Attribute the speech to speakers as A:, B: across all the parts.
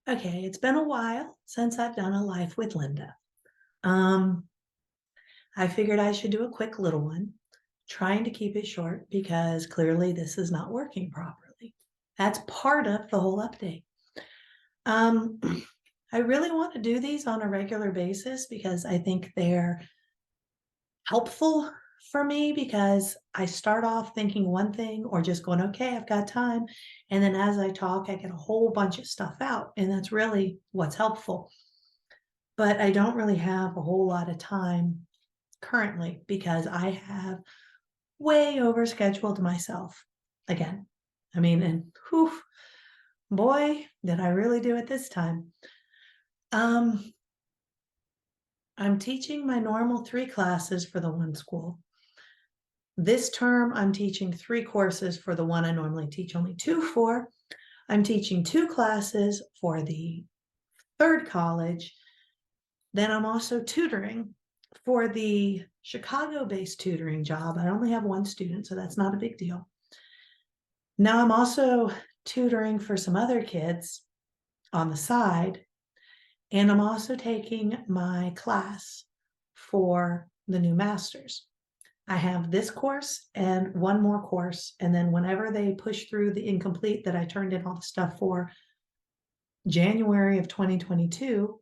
A: Okay, it's been a while since I've done a life with Lynda. Um, I figured I should do a quick little one, trying to keep it short because clearly this is not working properly. That's part of the whole update. Um, I really want to do these on a regular basis because I think they're helpful for me because I start off thinking one thing or just going, okay, I've got time. And then as I talk, I get a whole bunch of stuff out. And that's really what's helpful. But I don't really have a whole lot of time currently because I have way overscheduled myself again. I mean, and whew, boy, did I really do it this time. Um, I'm teaching my normal 3 classes for the one school. This term, I'm teaching 3 courses for the one I normally teach only 2 for. I'm teaching 2 classes for the third college. Then I'm also tutoring for the Chicago-based tutoring job. I only have 1 student, so that's not a big deal. Now I'm also tutoring for some other kids on the side, and I'm also taking my class for the new masters. I have this course and one more course, and then whenever they push through the incomplete that I turned in all the stuff for January of 2022,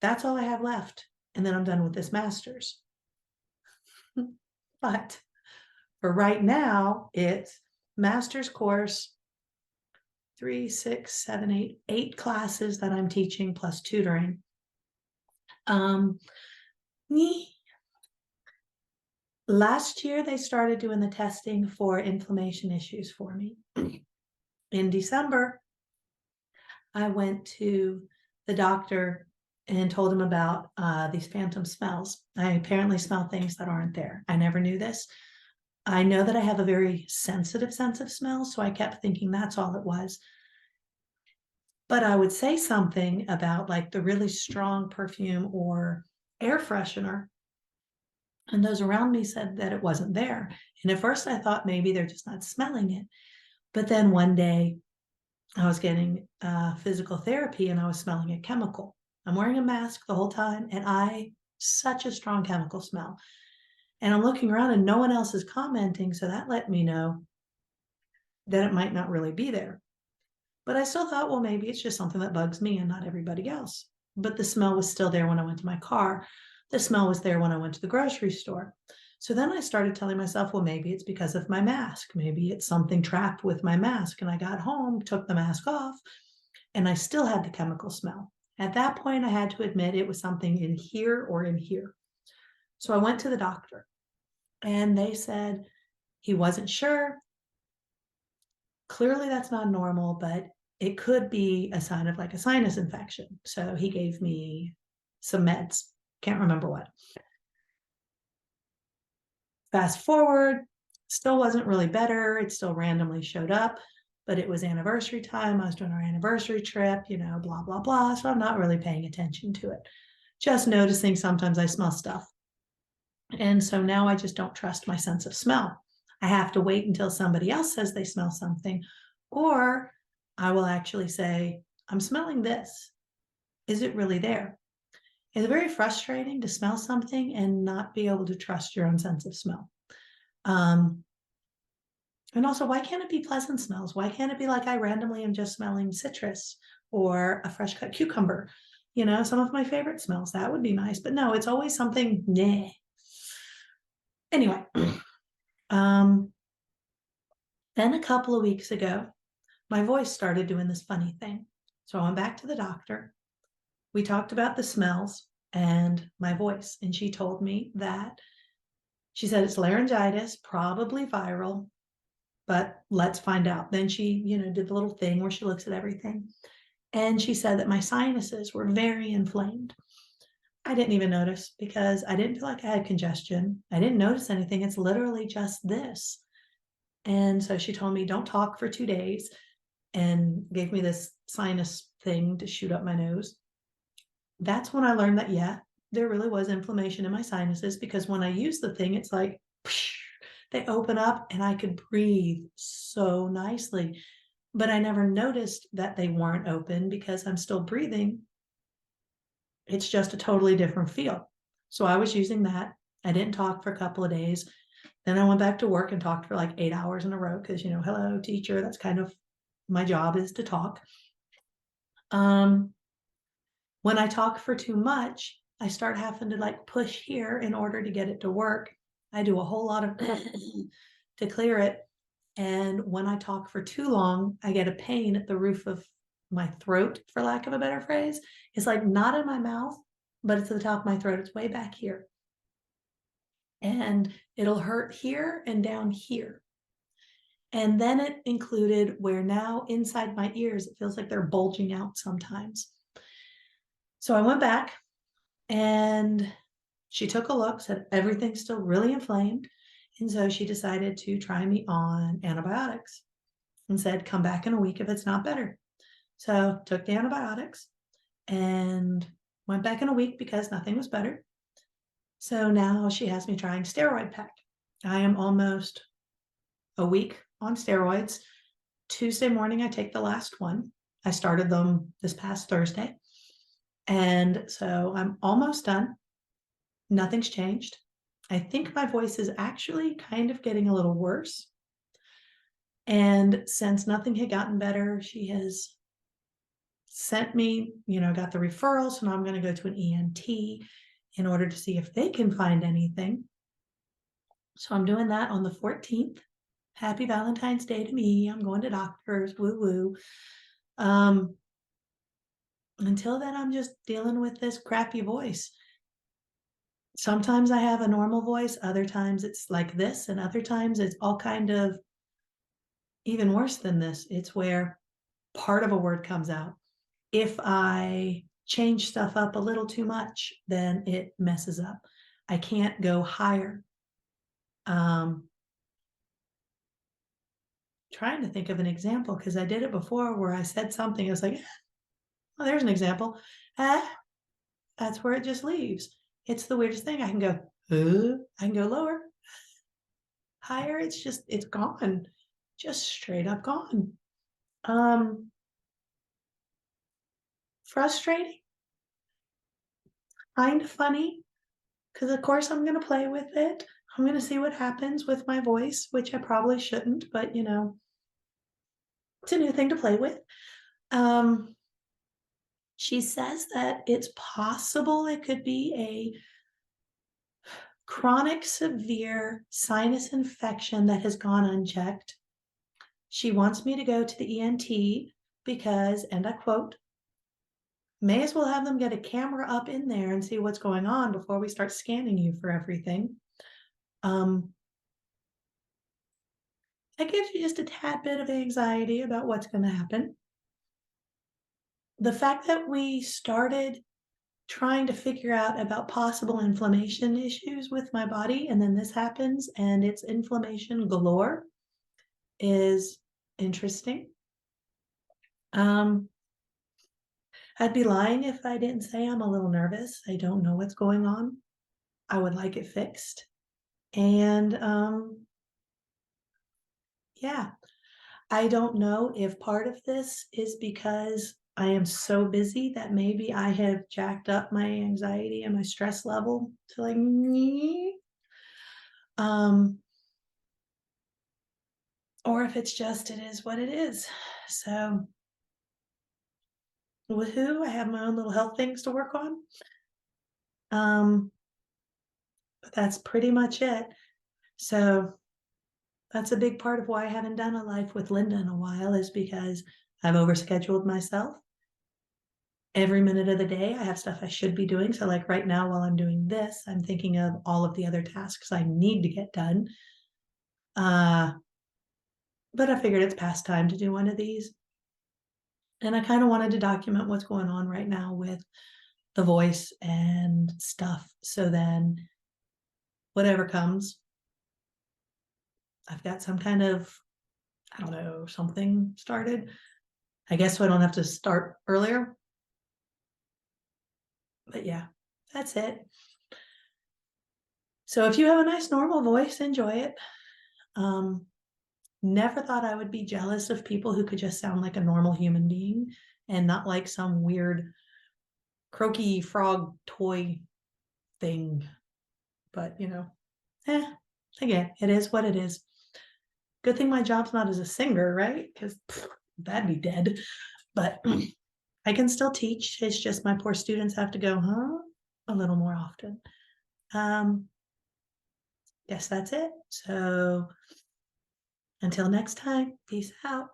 A: that's all I have left. And then I'm done with this master's. But for right now, it's master's course, 3, 6, 7, 8 classes that I'm teaching plus tutoring. Um, Last year, they started doing the testing for inflammation issues for me. In December, I went to the doctor and told him about these phantom smells. I apparently smell things that aren't there. I never knew this. I know that I have a very sensitive sense of smell, so I kept thinking that's all it was. But I would say something about like the really strong perfume or air freshener, and those around me said that it wasn't there. And at first I thought maybe they're just not smelling it. But then one day I was getting physical therapy and I was smelling a chemical. I'm wearing a mask the whole time and such a strong chemical smell. And I'm looking around and no one else is commenting. So that let me know that it might not really be there. But I still thought, well, maybe it's just something that bugs me and not everybody else. But the smell was still there when I went to my car. The smell was there when I went to the grocery store. So then I started telling myself, well, maybe it's because of my mask. Maybe it's something trapped with my mask. And I got home, took the mask off, and I still had the chemical smell. At that point, I had to admit it was something in here or in here. So I went to the doctor and they said he wasn't sure. Clearly, that's not normal, but it could be a sign of like a sinus infection. So he gave me some meds. Can't remember what. Fast forward, still wasn't really better. It still randomly showed up, but it was anniversary time. I was doing our anniversary trip, blah, blah, blah. So I'm not really paying attention to it. Just noticing sometimes I smell stuff. And so now I just don't trust my sense of smell. I have to wait until somebody else says they smell something, or I will actually say, I'm smelling this. Is it really there? It's very frustrating to smell something and not be able to trust your own sense of smell. Um, and also, why can't it be pleasant smells? Why can't it be like I randomly am just smelling citrus or a fresh cut cucumber? Some of my favorite smells. That would be nice. But no, it's always something, nah. Anyway, um, then a couple of weeks ago, my voice started doing this funny thing. So I went back to the doctor. We talked about the smells and my voice. And she told me that she said it's laryngitis, probably viral, but let's find out. Then she, did the little thing where she looks at everything. And she said that my sinuses were very inflamed. I didn't even notice because I didn't feel like I had congestion. I didn't notice anything. It's literally just this. And so she told me, don't talk for 2 days and gave me this sinus thing to shoot up my nose. That's when I learned that, yeah, there really was inflammation in my sinuses because when I use the thing, it's like they open up and I could breathe so nicely. but I never noticed that they weren't open because I'm still breathing. It's just a totally different feel. So I was using that. I didn't talk for a couple of days. Then I went back to work and talked for like 8 hours in a row because, hello, teacher, that's kind of my job is to talk. When I talk for too much, I start having to like push here in order to get it to work. I do a whole lot of to clear it. And when I talk for too long, I get a pain at the roof of my throat, for lack of a better phrase. It's like not in my mouth, but it's at the top of my throat. It's way back here. And it'll hurt here and down here. And then it included where now inside my ears, it feels like they're bulging out sometimes. So I went back and she took a look, said everything's still really inflamed. And so she decided to try me on antibiotics and said, come back in a week if it's not better. So took the antibiotics and went back in a week because nothing was better. So now she has me trying steroid pack. I am almost a week on steroids. Tuesday morning, I take the last one. I started them this past Thursday. And so I'm almost done. Nothing's changed. I think my voice is actually kind of getting a little worse. And since nothing had gotten better, she has sent me, got the referral. So now I'm going to go to an ENT in order to see if they can find anything. So I'm doing that on the 14th. Happy Valentine's Day to me. I'm going to doctors. Woo woo. Until then, I'm just dealing with this crappy voice. Sometimes I have a normal voice. Other times it's like this. And other times it's all kind of even worse than this. It's where part of a word comes out. If I change stuff up a little too much, then it messes up. I can't go higher. Trying to think of an example because I did it before where I said something. I was like, oh, there's an example. That's where it just leaves. It's the weirdest thing. I can go, I can go lower, higher. It's gone, just straight up gone. Frustrating, kind of funny, because of course I'm going to play with it. I'm going to see what happens with my voice, which I probably shouldn't, but it's a new thing to play with. She says that it's possible it could be a chronic severe sinus infection that has gone unchecked. She wants me to go to the ENT because, and I quote, may as well have them get a camera up in there and see what's going on before we start scanning you for everything. That gives you just a tad bit of anxiety about what's going to happen. The fact that we started trying to figure out about possible inflammation issues with my body, and then this happens and it's inflammation galore is interesting. I'd be lying if I didn't say I'm a little nervous. I don't know what's going on. I would like it fixed. And yeah, I don't know if part of this is because I am so busy that maybe I have jacked up my anxiety and my stress level to like me. Or if it's just it is what it is. So woohoo, I have my own little health things to work on. But that's pretty much it. So that's a big part of why I haven't done a life with Lynda in a while is because I've overscheduled myself. Every minute of the day, I have stuff I should be doing. So like right now, while I'm doing this, I'm thinking of all of the other tasks I need to get done. But I figured it's past time to do one of these. And I kind of wanted to document what's going on right now with the voice and stuff. So then whatever comes, I've got some kind of, I don't know, something started. I guess so I don't have to start earlier. But yeah, that's it. So if you have a nice normal voice, enjoy it. Never thought I would be jealous of people who could just sound like a normal human being and not like some weird croaky frog toy thing. But, again, it is what it is. Good thing my job's not as a singer, right? Because that'd be dead. But I can still teach. It's just my poor students have to go, huh? A little more often. Guess that's it. So until next time, peace out.